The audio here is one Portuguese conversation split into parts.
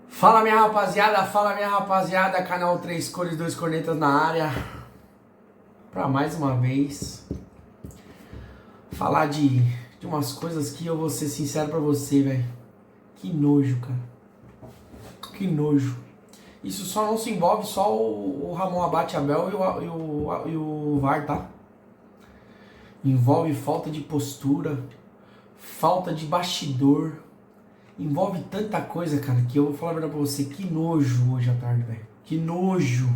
Fala minha rapaziada, canal 3 Cores 2 Cornetas na área. Pra mais uma vez falar de umas coisas que eu vou ser sincero pra você, velho. Que nojo, cara. Que nojo. Isso só não se envolve só o Ramon Abate Abel e o VAR, tá? Envolve falta de postura, falta de bastidor. Envolve tanta coisa, cara, que eu vou falar a verdade pra você. Que nojo hoje à tarde, velho. Que nojo.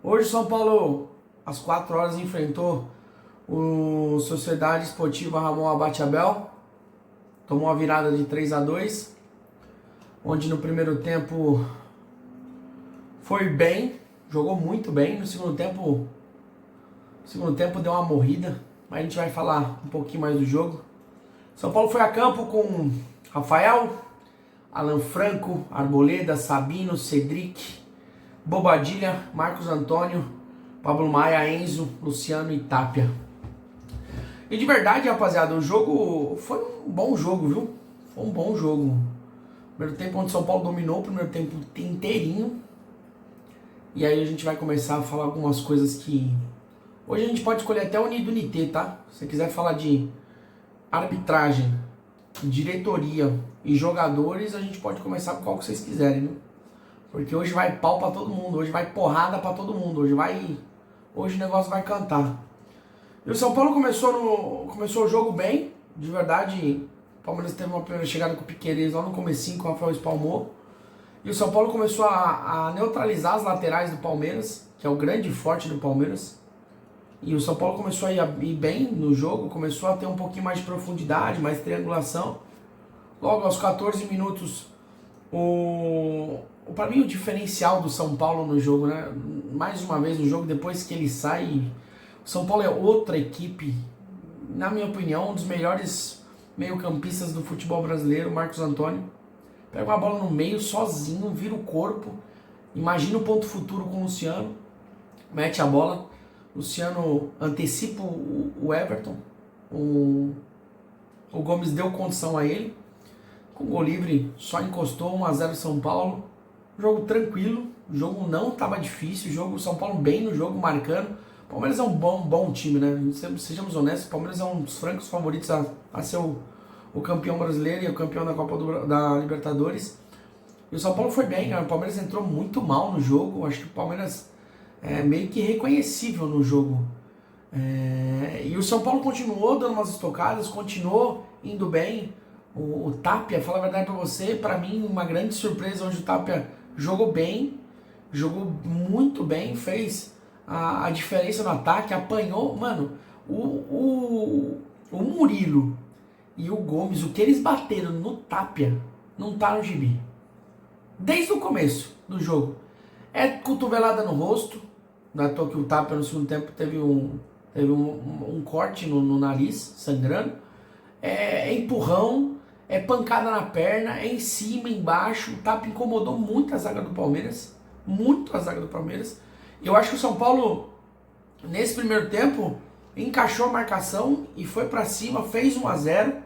Hoje São Paulo, às 4 horas, enfrentou o Sociedade Esportiva Ramon Abate Abel. Tomou a virada de 3-2. Onde no primeiro tempo foi bem. Jogou muito bem. No segundo tempo deu uma morrida. Mas a gente vai falar um pouquinho mais do jogo. São Paulo foi a campo com Rafael, Alan Franco, Arboleda, Sabino, Cedric, Bobadilha, Marcos Antônio, Pablo Maia, Enzo, Luciano e Tapia. E de verdade, rapaziada, o jogo foi um bom jogo, viu? Foi um bom jogo. Primeiro tempo onde São Paulo dominou o primeiro tempo inteirinho. E aí a gente vai começar a falar algumas coisas que... Hoje a gente pode escolher até o Nido Nitê, tá? Se você quiser falar de arbitragem, diretoria e jogadores, a gente pode começar com qual que vocês quiserem, viu? Porque hoje vai pau pra todo mundo, hoje vai porrada pra todo mundo, hoje o negócio vai cantar. E o São Paulo começou o jogo bem, de verdade. O Palmeiras teve uma primeira chegada com o Piquerez lá no comecinho, com o Rafael espalmou. E o São Paulo começou a neutralizar as laterais do Palmeiras, que é o grande forte do Palmeiras. E o São Paulo começou a ir bem no jogo, começou a ter um pouquinho mais de profundidade, mais triangulação. Logo aos 14 minutos, para mim o diferencial do São Paulo no jogo, né? Mais uma vez no jogo, depois que ele sai, o São Paulo é outra equipe, na minha opinião, um dos melhores meio-campistas do futebol brasileiro, Marcos Antônio. Pega uma bola no meio, sozinho, vira o corpo, imagina o ponto futuro com o Luciano, mete a bola. Luciano antecipa o Everton, o Gomes deu condição a ele, com gol livre só encostou, 1-0 São Paulo, jogo tranquilo, o jogo não estava difícil, o jogo São Paulo bem no jogo, marcando. O Palmeiras é um bom time, né? Sejamos honestos, o Palmeiras é um dos francos favoritos a ser o campeão brasileiro e o campeão da Copa da Libertadores. E o São Paulo foi bem, cara. O Palmeiras entrou muito mal no jogo, acho que o Palmeiras é meio que reconhecível no jogo. E o São Paulo continuou dando umas estocadas, continuou indo bem. O Tapia, falar a verdade pra você, pra mim uma grande surpresa onde o Tapia jogou bem, jogou muito bem, fez a diferença no ataque, apanhou, mano, o Murilo e o Gomes, o que eles bateram no Tapia, não tá no gibi. Desde o começo do jogo. É cotovelada no rosto, não é à toa que o Tapia no segundo tempo teve um corte no nariz, sangrando. É empurrão, é pancada na perna, é em cima, embaixo. O Tapia incomodou muito a zaga do Palmeiras, muito a zaga do Palmeiras. Eu acho que o São Paulo, nesse primeiro tempo, encaixou a marcação e foi pra cima, fez 1-0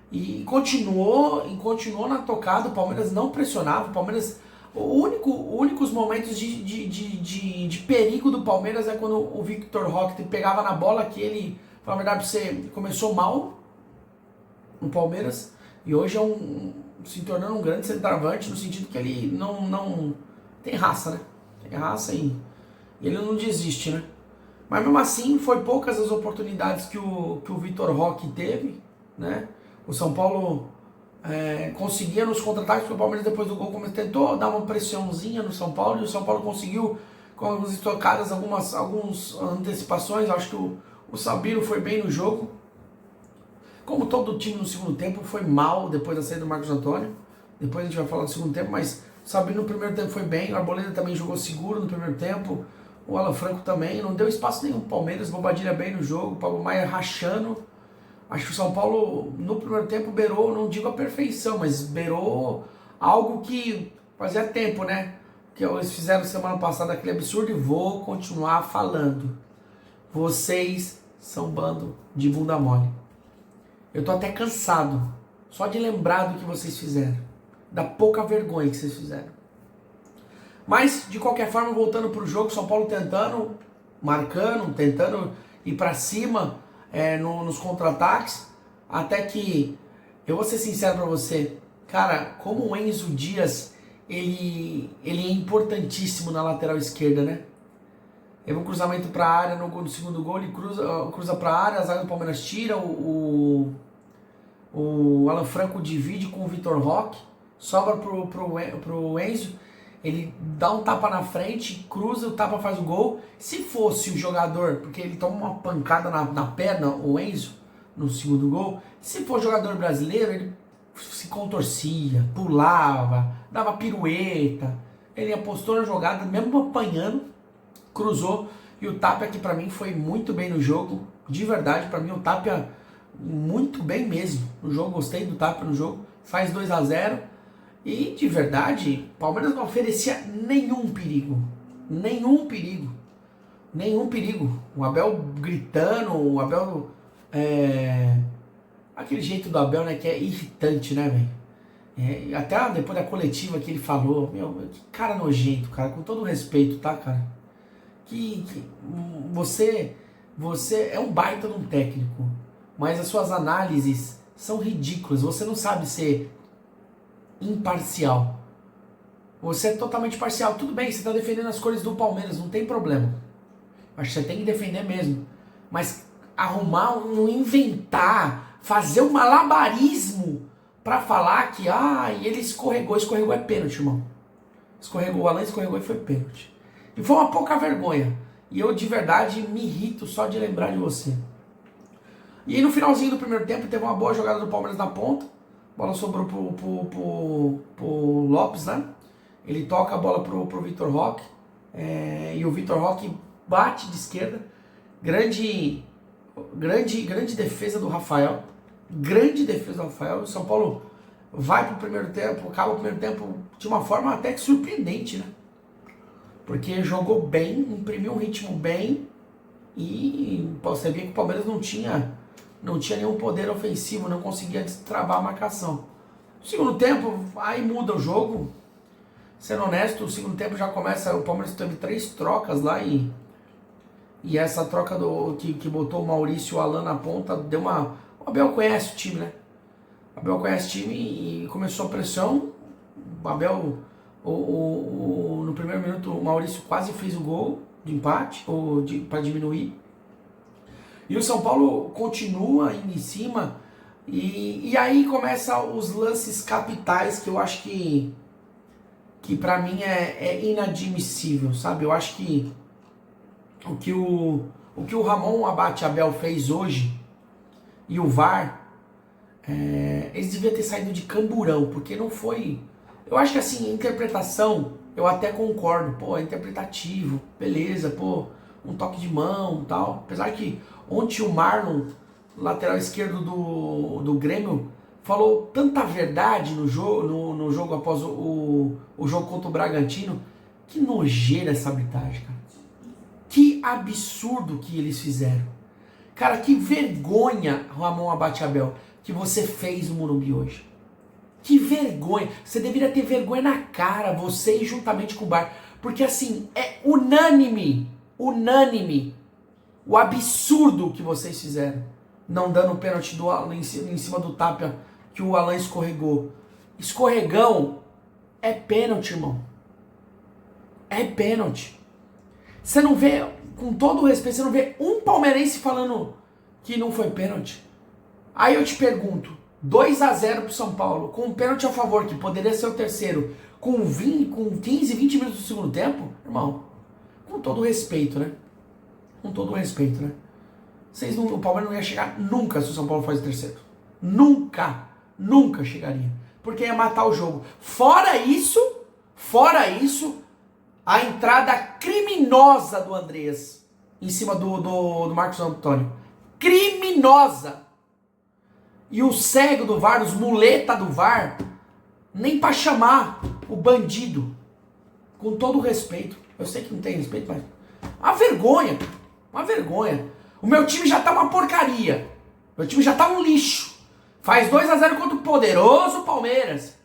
e continuou na tocada. O Palmeiras não pressionava, o Palmeiras... Únicos momentos de perigo do Palmeiras é quando o Victor Roque pegava na bola, que ele, na verdade, você começou mal no Palmeiras e hoje se tornando um grande centroavante, no sentido que ele não tem raça, né? Tem raça e ele não desiste, né? Mas mesmo assim, foi poucas as oportunidades que o Victor Roque teve, né? O São Paulo conseguia nos contra-ataques, porque o Palmeiras depois do gol tentou dar uma pressãozinha no São Paulo, e o São Paulo conseguiu, com algumas estocadas, algumas antecipações. Acho que o Sabino foi bem no jogo, como todo o time no segundo tempo foi mal depois da saída do Marcos Antônio. Depois a gente vai falar do segundo tempo, mas o Sabino no primeiro tempo foi bem, o Arboleda também jogou seguro no primeiro tempo, o Alan Franco também, não deu espaço nenhum pro Palmeiras, Bobadilha bem no jogo, o Pablo Maia rachando. Acho que o São Paulo, no primeiro tempo, beirou, não digo a perfeição, mas beirou algo que fazia tempo, né? Que eles fizeram semana passada, aquele absurdo, e vou continuar falando. Vocês são bando de bunda mole. Eu tô até cansado Só de lembrar do que vocês fizeram. Da pouca vergonha que vocês fizeram. Mas, de qualquer forma, voltando pro jogo, São Paulo tentando, marcando, tentando ir pra cima nos contra-ataques. Até que, eu vou ser sincero pra você, cara, como o Enzo Dias, ele é importantíssimo na lateral esquerda, né? Teve um cruzamento pra área no segundo gol, ele cruza pra área, a zaga do Palmeiras tira, o Alan Franco divide com o Vitor Roque, sobra pro Enzo, ele dá um tapa na frente, cruza, o tapa faz o gol. Se fosse o jogador, porque ele toma uma pancada na perna, o Enzo, no segundo gol, se for jogador brasileiro, ele se contorcia, pulava, dava pirueta, ele apostou na jogada, mesmo apanhando, cruzou, e o Tapia aqui pra mim foi muito bem no jogo, de verdade, pra mim o Tapia muito bem mesmo no jogo, gostei do Tapia no jogo, faz 2-0, e de verdade, o Palmeiras não oferecia nenhum perigo, o Abel gritando, o Abel, aquele jeito do Abel, né, que é irritante, né, velho, até depois da coletiva que ele falou, meu, que cara nojento, cara, com todo respeito, tá, cara, que você é um baita de um técnico, mas as suas análises são ridículas, você não sabe ser imparcial, você é totalmente parcial, tudo bem, você está defendendo as cores do Palmeiras, não tem problema, acho que você tem que defender mesmo, mas arrumar, inventar, fazer um malabarismo para falar que, ele escorregou é pênalti, irmão, o Alan escorregou e foi pênalti. E foi uma pouca vergonha. E eu de verdade me irrito só de lembrar de você. E aí no finalzinho do primeiro tempo teve uma boa jogada do Palmeiras na ponta. A bola sobrou pro Lopes, né? Ele toca a bola pro Vitor Roque. E o Vitor Roque bate de esquerda. Grande defesa do Rafael. O São Paulo vai pro primeiro tempo, acaba o primeiro tempo de uma forma até que surpreendente, né? Porque jogou bem, imprimiu um ritmo bem e você via que o Palmeiras não tinha nenhum poder ofensivo, não conseguia destravar a marcação. No segundo tempo, aí muda o jogo. Sendo honesto, o segundo tempo já começa, o Palmeiras teve 3 trocas lá e essa troca que botou o Maurício e o Alan na ponta, deu uma... O Abel conhece o time, né? O Abel conhece o time e começou a pressão. O Abel... no primeiro minuto o Maurício quase fez o gol de empate, para diminuir. E o São Paulo continua indo em cima. E aí começam os lances capitais que eu acho que pra mim é inadmissível, sabe? Eu acho que o que o Ramon Abate Abel fez hoje e o VAR, eles deviam ter saído de camburão, porque não foi... Eu acho que assim, a interpretação, eu até concordo, pô, é interpretativo, beleza, pô, um toque de mão e tal. Apesar que ontem o Marlon, lateral esquerdo do Grêmio, falou tanta verdade no jogo após o jogo contra o Bragantino. Que nojeira essa arbitragem, cara. Que absurdo que eles fizeram. Cara, que vergonha, Ramon Abate Abel, que você fez no Morumbi hoje. Que vergonha. Você deveria ter vergonha na cara, você e juntamente com o VAR. Porque assim, é unânime o absurdo que vocês fizeram. Não dando o pênalti do Alan em cima do Tapia, que o Alan escorregou. Escorregão é pênalti, irmão. É pênalti. Você não vê, com todo o respeito, você não vê um palmeirense falando que não foi pênalti. Aí eu te pergunto, 2-0 pro São Paulo, com um pênalti a favor, que poderia ser o terceiro, com 15, 20 minutos do segundo tempo, irmão, com todo o respeito, né? Com todo o respeito, né? O Palmeiras não ia chegar nunca se o São Paulo faz o terceiro. Nunca chegaria. Porque ia matar o jogo. Fora isso, a entrada criminosa do Andrés em cima do Marcos Antônio. Criminosa! E o cego do VAR, os muleta do VAR, nem pra chamar o bandido. Com todo o respeito. Eu sei que não tem respeito, mas... Uma vergonha. O meu time já tá uma porcaria. Meu time já tá um lixo. Faz 2-0 contra o poderoso Palmeiras.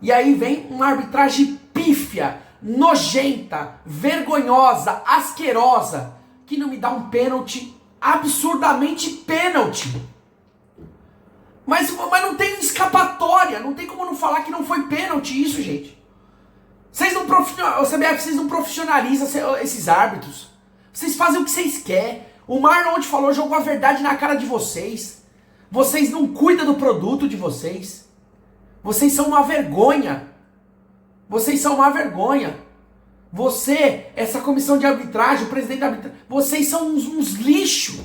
E aí vem uma arbitragem pífia, nojenta, vergonhosa, asquerosa, que não me dá um pênalti, absurdamente pênalti. Mas não tem escapatória, não tem como não falar que não foi pênalti isso, gente. O CBF, vocês não profissionalizam esses árbitros. Vocês fazem o que vocês querem. O Marlon ontem falou, jogou a verdade na cara de vocês. Vocês não cuidam do produto de vocês. Vocês são uma vergonha. Vocês são uma vergonha. Você, essa comissão de arbitragem, o presidente da arbitragem, vocês são uns lixo.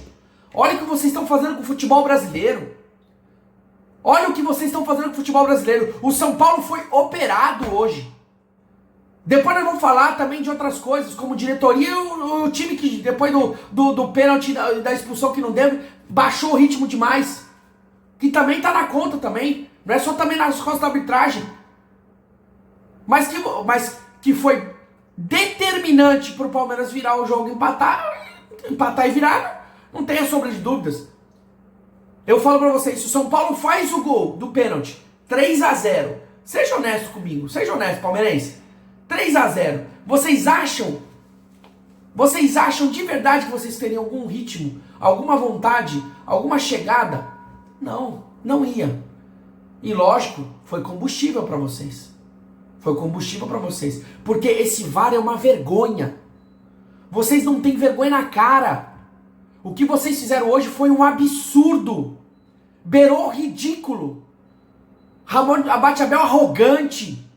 Olha o que vocês estão fazendo com o futebol brasileiro. Olha o que vocês estão fazendo com o futebol brasileiro. O São Paulo foi operado hoje. Depois nós vamos falar também de outras coisas, como diretoria, o time que depois do pênalti, da expulsão que não deu, baixou o ritmo demais. Que também tá na conta também. Não é só também nas costas da arbitragem. Mas que foi determinante pro Palmeiras virar o jogo, empatar e virar, não tenha sombra de dúvidas. Eu falo pra vocês, se o São Paulo faz o gol do pênalti, 3-0, seja honesto comigo, seja honesto, palmeirense, 3-0, vocês acham de verdade que vocês teriam algum ritmo, alguma vontade, alguma chegada? Não ia. E lógico, foi combustível pra vocês. Foi combustível pra vocês. Porque esse VAR é uma vergonha. Vocês não têm vergonha na cara. O que vocês fizeram hoje foi um absurdo. Beirou ridículo. Ramon Abate-Abel arrogante.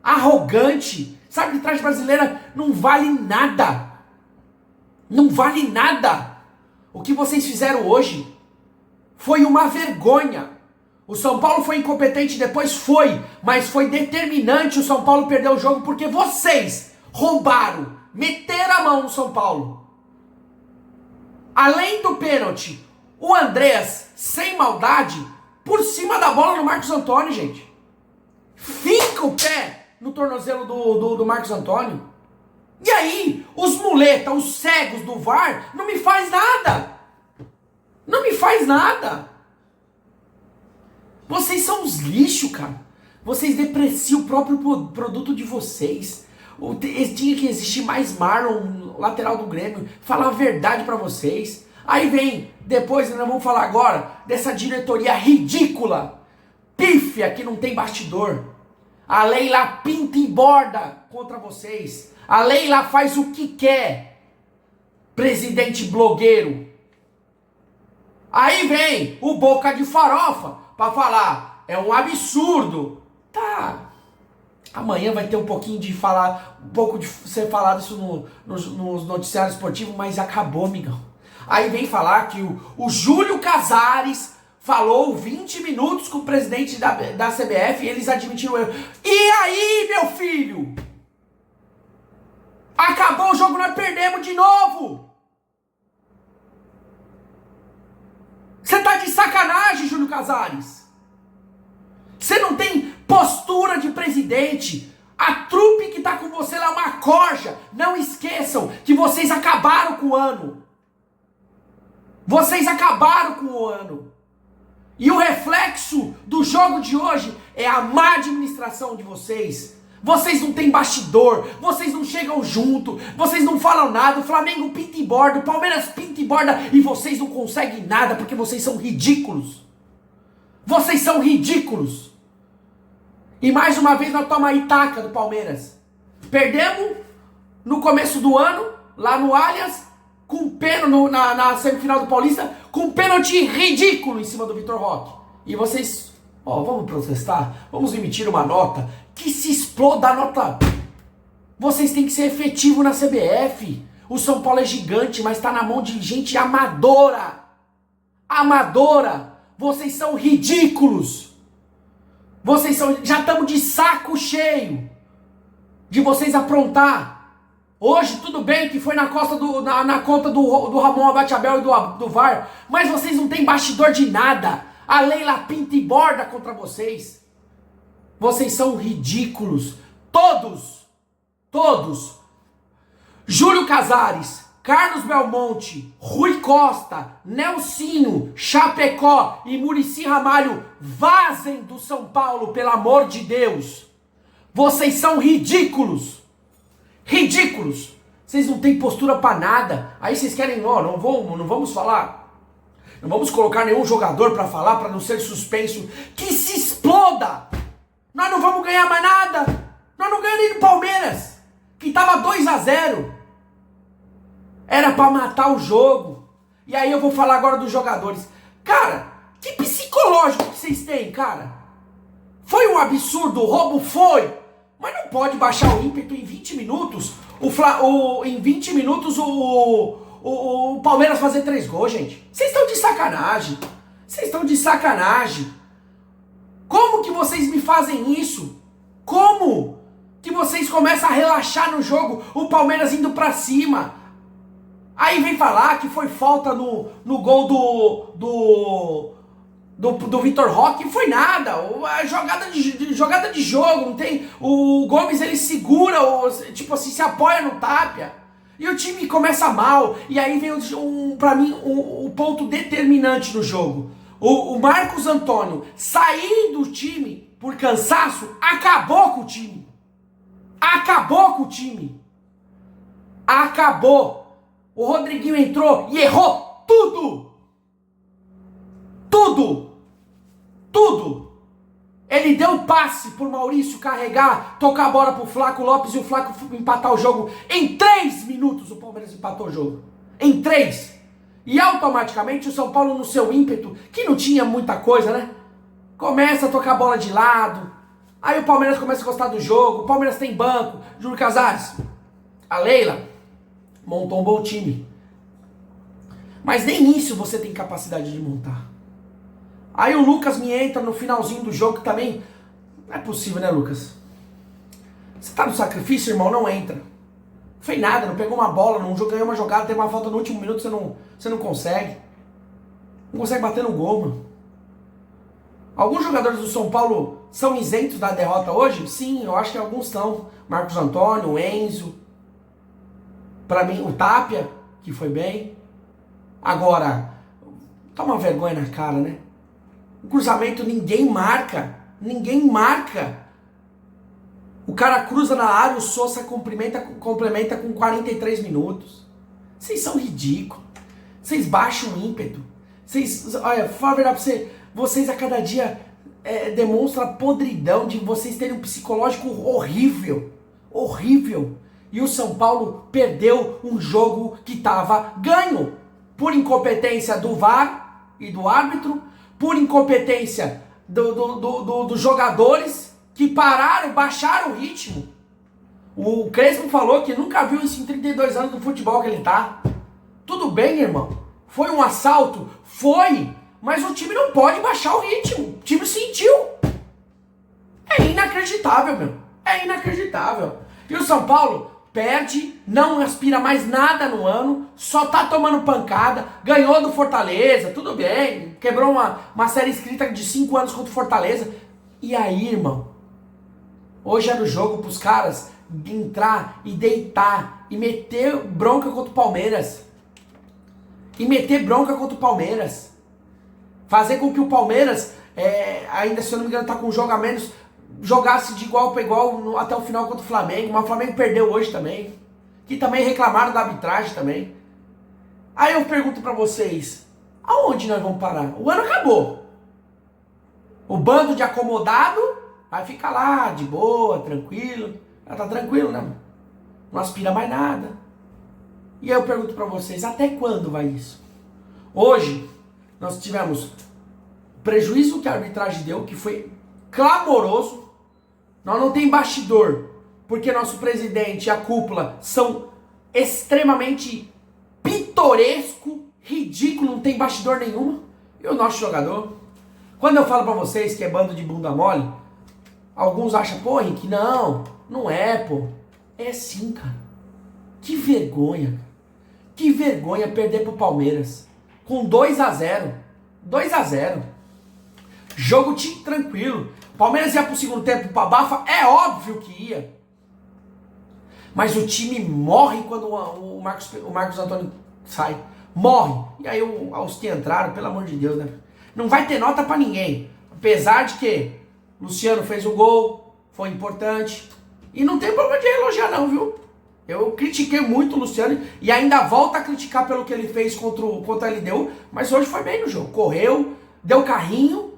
Arrogante. Sabe, a arbitragem brasileira não vale nada. Não vale nada. O que vocês fizeram hoje foi uma vergonha. O São Paulo foi incompetente depois? Foi. Mas foi determinante o São Paulo perder o jogo porque vocês roubaram. Meteram a mão no São Paulo. Além do pênalti, o Andrés, sem maldade, por cima da bola do Marcos Antônio, gente. Finca o pé no tornozelo do Marcos Antônio. E aí, os muletas, os cegos do VAR, não me faz nada. Não me faz nada. Vocês são uns lixo, cara. Vocês depreciam o próprio produto de vocês. Tinha que existir mais Marlon, lateral do Grêmio, falar a verdade pra vocês. Aí vem, depois nós vamos falar agora dessa diretoria ridícula, pífia, que não tem bastidor. A Leila pinta e borda contra vocês. A Leila faz o que quer. Presidente blogueiro. Aí vem o Boca de Farofa pra falar, é um absurdo. Tá. Amanhã vai ter um pouquinho de falar, um pouco de ser falado isso nos noticiários esportivos, mas acabou, amigão. Aí vem falar que o Júlio Casares falou 20 minutos com o presidente da CBF e eles admitiram o erro. E aí, meu filho? Acabou o jogo, nós perdemos de novo. Você tá de sacanagem, Júlio Casares. Você não tem postura de presidente. A trupe que tá com você lá é uma corja. Não esqueçam que vocês acabaram com o ano. Vocês acabaram com o ano. E o reflexo do jogo de hoje é a má administração de vocês. Vocês não têm bastidor, vocês não chegam junto, vocês não falam nada, o Flamengo pinta e borda, o Palmeiras pinta e borda e vocês não conseguem nada porque vocês são ridículos. Vocês são ridículos. E mais uma vez nós tomamos a Itaca do Palmeiras. Perdemos no começo do ano, lá no Allianz, com pênalti na semifinal do Paulista, com pênalti ridículo em cima do Vitor Roque. E vocês, vamos protestar? Vamos emitir uma nota que se exploda a nota. Vocês têm que ser efetivos na CBF. O São Paulo é gigante, mas está na mão de gente amadora. Amadora. Vocês são ridículos. Já estamos de saco cheio de vocês aprontar. Hoje tudo bem que foi na conta do Ramon Abate-Abel e do VAR, mas vocês não têm bastidor de nada. A Leila pinta e borda contra vocês. Vocês são ridículos. Todos. Júlio Casares, Carlos Belmonte, Rui Costa, Nelsinho, Chapecó e Muricy Ramalho vazem do São Paulo, pelo amor de Deus. Vocês são ridículos. Ridículos. Vocês não têm postura pra nada. Aí vocês querem, ó, não vamos falar. Não vamos colocar nenhum jogador pra falar, pra não ser suspenso. Que se exploda. Nós não vamos ganhar mais nada. Nós não ganhamos nem do Palmeiras, que tava 2-0. Era pra matar o jogo. E aí eu vou falar agora dos jogadores. Cara, que psicológico que vocês têm, cara? Foi um absurdo, o roubo foi. Mas não pode baixar o ímpeto em 20 minutos. Em 20 minutos o Palmeiras fazer 3 gols, gente. Vocês estão de sacanagem. Vocês estão de sacanagem. Como que vocês me fazem isso? Como que vocês começam a relaxar no jogo, o Palmeiras indo pra cima? Aí vem falar que foi falta no gol do Vitor Roque. Foi nada. A jogada de jogo, não tem. O Gomes, ele segura, tipo assim, se apoia no Tapia. E o time começa mal. E aí vem, pra mim, o ponto determinante no jogo. O Marcos Antônio sair do time por cansaço acabou com o time. Acabou com o time. Acabou. O Rodriguinho entrou e errou tudo. Tudo. Tudo. Ele deu passe pro Maurício carregar, tocar a bola pro Flaco Lopes e o Flaco empatar o jogo. Em 3 minutos o Palmeiras empatou o jogo. Em 3. E automaticamente o São Paulo, no seu ímpeto, que não tinha muita coisa, né? Começa a tocar a bola de lado. Aí o Palmeiras começa a gostar do jogo. O Palmeiras tem banco. Júlio Casares. A Leila montou um bom time. Mas nem isso você tem capacidade de montar. Aí o Lucas me entra no finalzinho do jogo que também... Não é possível, né, Lucas? Você tá no sacrifício, irmão? Não entra. Não fez nada, não pegou uma bola, não ganhou uma jogada, teve uma falta no último minuto, você não consegue. Não consegue bater no gol, mano. Alguns jogadores do São Paulo são isentos da derrota hoje? Sim, eu acho que alguns são. Marcos Antônio, o Enzo... Pra mim, o Tapia, que foi bem. Agora, toma vergonha na cara, né? O cruzamento ninguém marca. Ninguém marca. O cara cruza na área, o Sousa complementa com 43 minutos. Vocês são ridículos. Vocês baixam o ímpeto. Vocês, olha, fala a verdade pra você, vocês a cada dia demonstram a podridão de vocês terem um psicológico horrível. Horrível. E o São Paulo perdeu um jogo que estava ganho. Por incompetência do VAR e do árbitro. Por incompetência dos jogadores que pararam, baixaram o ritmo. O Crespo falou que nunca viu isso em 32 anos do futebol que ele tá. Tudo bem, irmão. Foi um assalto? Foi. Mas o time não pode baixar o ritmo. O time sentiu. É inacreditável, meu. É inacreditável. E o São Paulo... perde, não aspira mais nada no ano, só tá tomando pancada, ganhou do Fortaleza, tudo bem, quebrou uma série escrita de 5 anos contra o Fortaleza. E aí, irmão, hoje era o jogo pros caras entrar e deitar e meter bronca contra o Palmeiras. E meter bronca contra o Palmeiras. Fazer com que o Palmeiras, ainda se eu não me engano, tá com um jogo a menos, jogasse de igual para igual até o final contra o Flamengo, mas o Flamengo perdeu hoje também, que também reclamaram da arbitragem também. Aí eu pergunto para vocês, aonde nós vamos parar? O ano acabou. O bando de acomodado vai ficar lá, de boa, tranquilo. Já tá tranquilo, né? Não aspira mais nada. E aí eu pergunto para vocês, até quando vai isso? Hoje, nós tivemos prejuízo que a arbitragem deu, que foi clamoroso. Nós não tem bastidor, porque nosso presidente e a cúpula são extremamente pitoresco, ridículo, não tem bastidor nenhuma. E o nosso jogador? Quando eu falo pra vocês que é bando de bunda mole, alguns acham, pô, Henrique, não é, pô. É sim, cara. Que vergonha. Que vergonha perder pro Palmeiras. Com 2-0. 2-0. Jogo tranquilo. Palmeiras ia pro segundo tempo pra bafa? É óbvio que ia. Mas o time morre quando o Marcos Antônio sai. Morre. E aí os que entraram, pelo amor de Deus, né? Não vai ter nota pra ninguém. Apesar de que Luciano fez o gol, foi importante. E não tem problema de elogiar não, viu? Eu critiquei muito o Luciano e ainda volto a criticar pelo que ele fez contra a LDU, mas hoje foi bem no jogo. Correu, deu carrinho.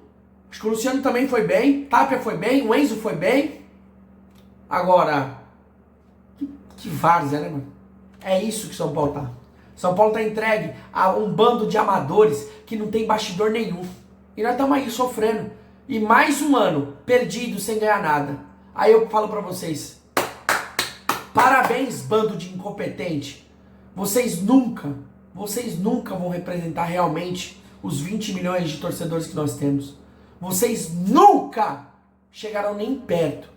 Acho que o Luciano também foi bem, Tapia foi bem, o Enzo foi bem. Agora, que várzea, né, mano? É isso que São Paulo tá. São Paulo tá entregue a um bando de amadores que não tem bastidor nenhum. E nós estamos aí sofrendo. E mais um ano perdido sem ganhar nada. Aí eu falo pra vocês, parabéns, bando de incompetente. Vocês nunca vão representar realmente os 20 milhões de torcedores que nós temos. Vocês nunca chegarão nem perto,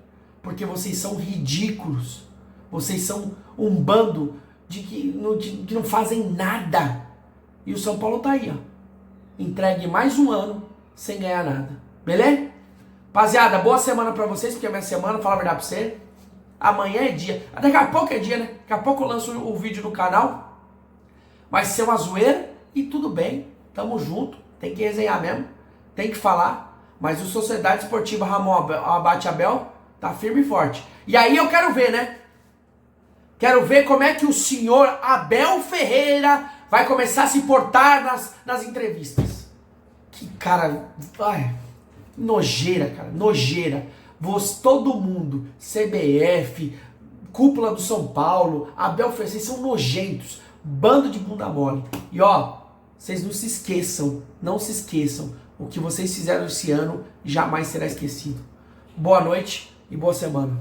porque vocês são ridículos. Vocês são um bando que não fazem nada. E o São Paulo tá aí, ó. Entregue mais um ano sem ganhar nada. Beleza? Rapaziada, boa semana pra vocês, porque é minha semana, falar a verdade pra você. Amanhã é dia. Daqui a pouco é dia, né? Daqui a pouco eu lanço o vídeo no canal. Vai ser uma zoeira e tudo bem. Tamo junto. Tem que resenhar mesmo. Tem que falar. Mas o Sociedade Esportiva Ramon Abate Abel tá firme e forte. E aí eu quero ver, né? Quero ver como é que o senhor Abel Ferreira vai começar a se portar nas entrevistas. Que cara... Ai, nojeira, cara. Nojeira. Todo mundo, CBF, cúpula do São Paulo, Abel Ferreira, vocês são nojentos. Bando de bunda mole. E ó, vocês não se esqueçam. Não se esqueçam. O que vocês fizeram esse ano jamais será esquecido. Boa noite e boa semana.